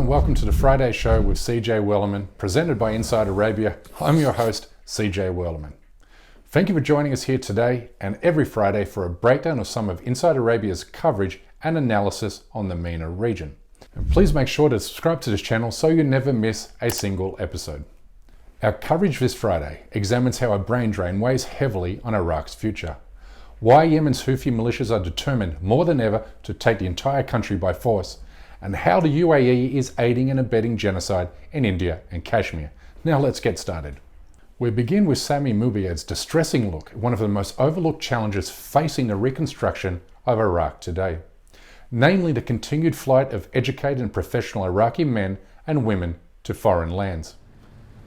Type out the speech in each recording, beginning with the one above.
and welcome to the Friday show with CJ Werleman, presented by Inside Arabia. I'm your host, CJ Werleman. Thank you for joining us here today and every Friday for a breakdown of some of Inside Arabia's coverage and analysis on the MENA region. And please make sure to subscribe to this channel so you never miss a single episode. Our coverage this Friday examines how a brain drain weighs heavily on Iraq's future, why Yemen's Houthi militias are determined more than ever to take the entire country by force, and how the UAE is aiding and abetting genocide in India and Kashmir. Now let's get started. We begin with Sami Moubayed's distressing look at one of the most overlooked challenges facing the reconstruction of Iraq today, namely the continued flight of educated and professional Iraqi men and women to foreign lands.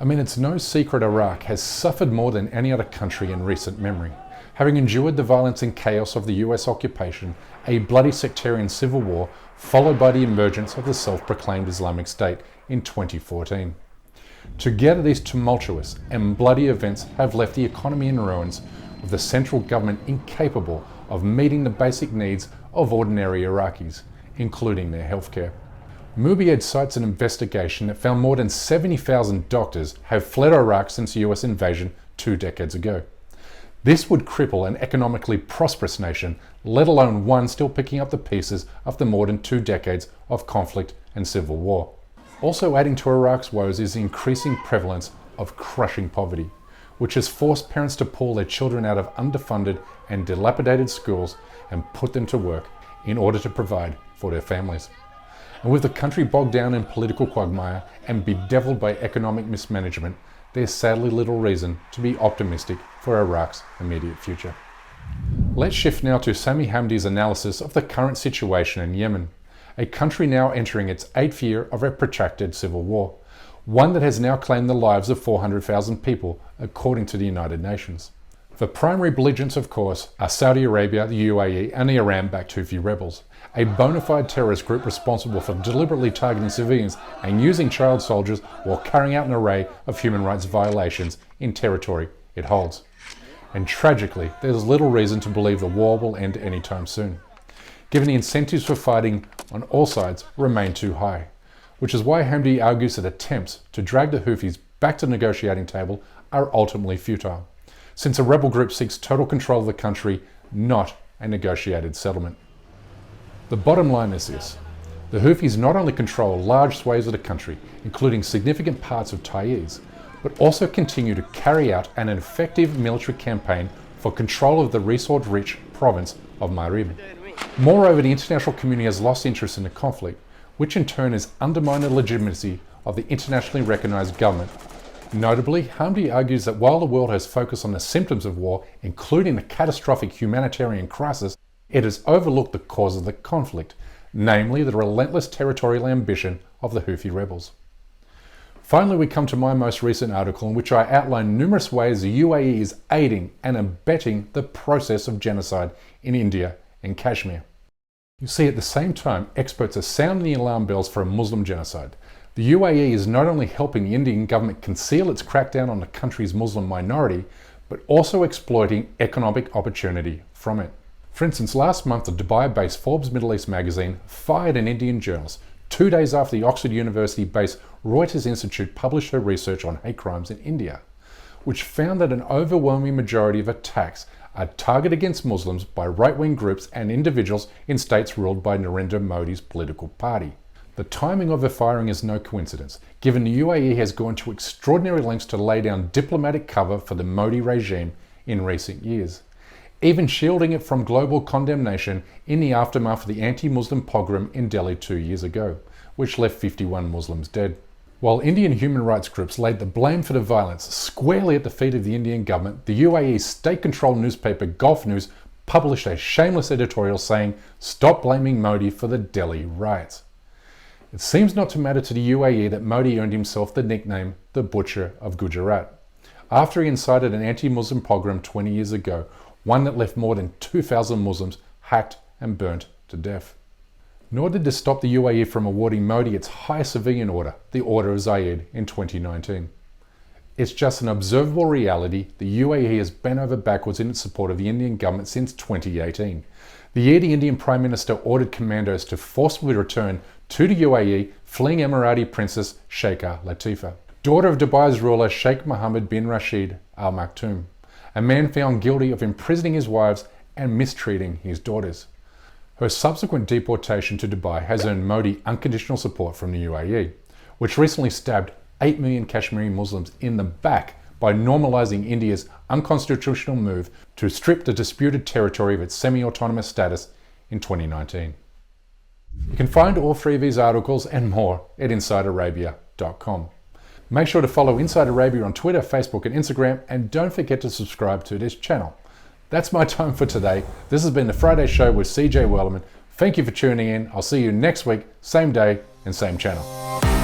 I mean, it's no secret Iraq has suffered more than any other country in recent memory, having endured the violence and chaos of the US occupation, a bloody sectarian civil war, followed by the emergence of the self-proclaimed Islamic State in 2014. Together, these tumultuous and bloody events have left the economy in ruins, with the central government incapable of meeting the basic needs of ordinary Iraqis, including their healthcare. Moubayed cites an investigation that found more than 70,000 doctors have fled Iraq since the US invasion 2 decades ago. This would cripple an economically prosperous nation, let alone one still picking up the pieces after more than 2 decades of conflict and civil war. Also adding to Iraq's woes is the increasing prevalence of crushing poverty, which has forced parents to pull their children out of underfunded and dilapidated schools and put them to work in order to provide for their families. And with the country bogged down in political quagmire and bedeviled by economic mismanagement, there's sadly little reason to be optimistic for Iraq's immediate future. Let's shift now to Sami Hamdi's analysis of the current situation in Yemen, a country now entering its 8th year of a protracted civil war, one that has now claimed the lives of 400,000 people, according to the United Nations. The primary belligerents, of course, are Saudi Arabia, the UAE, and the Iran-backed Houthi rebels, a bona fide terrorist group responsible for deliberately targeting civilians and using child soldiers while carrying out an array of human rights violations in territory it holds. And tragically, there's little reason to believe the war will end anytime soon, given the incentives for fighting on all sides remain too high, which is why Hamdi argues that attempts to drag the Houthis back to the negotiating table are ultimately futile, since a rebel group seeks total control of the country, not a negotiated settlement. The bottom line is this: the Houthis not only control large swathes of the country, including significant parts of Taiz, but also continue to carry out an effective military campaign for control of the resource-rich province of Marib. Moreover, the international community has lost interest in the conflict, which in turn has undermined the legitimacy of the internationally recognized government. Notably, Hamdi argues that while the world has focused on the symptoms of war, including the catastrophic humanitarian crisis, it has overlooked the cause of the conflict, namely the relentless territorial ambition of the Houthi rebels. Finally, we come to my most recent article in which I outline numerous ways the UAE is aiding and abetting the process of genocide in India and Kashmir. You see, at the same time, experts are sounding the alarm bells for a Muslim genocide. The UAE is not only helping the Indian government conceal its crackdown on the country's Muslim minority, but also exploiting economic opportunity from it. For instance, last month, the Dubai-based Forbes Middle East magazine fired an Indian journalist 2 days after the Oxford University-based Reuters Institute published her research on hate crimes in India, which found that an overwhelming majority of attacks are targeted against Muslims by right-wing groups and individuals in states ruled by Narendra Modi's political party. The timing of the firing is no coincidence, given the UAE has gone to extraordinary lengths to lay down diplomatic cover for the Modi regime in recent years, even shielding it from global condemnation in the aftermath of the anti-Muslim pogrom in Delhi 2 years ago, which left 51 Muslims dead. While Indian human rights groups laid the blame for the violence squarely at the feet of the Indian government, the UAE's state-controlled newspaper Gulf News published a shameless editorial saying, "Stop blaming Modi for the Delhi riots." It seems not to matter to the UAE that Modi earned himself the nickname the Butcher of Gujarat, after he incited an anti-Muslim pogrom 20 years ago, one that left more than 2,000 Muslims hacked and burnt to death. Nor did this stop the UAE from awarding Modi its highest civilian order, the Order of Zayed, in 2019. It's just an observable reality. The UAE has bent over backwards in its support of the Indian government since 2018. The year the Indian Prime Minister ordered commandos to forcibly return to the UAE, fleeing Emirati Princess Sheikha Latifah, daughter of Dubai's ruler Sheikh Mohammed bin Rashid Al Maktoum, a man found guilty of imprisoning his wives and mistreating his daughters. Her subsequent deportation to Dubai has earned Modi unconditional support from the UAE, which recently stabbed 8 million Kashmiri Muslims in the back by normalising India's unconstitutional move to strip the disputed territory of its semi-autonomous status in 2019. You can find all 3 of these articles and more at InsideArabia.com. Make sure to follow Inside Arabia on Twitter, Facebook and Instagram, and don't forget to subscribe to this channel. That's my time for today. This has been the Friday Show with CJ Werleman. Thank you for tuning in. I'll see you next week, same day and same channel.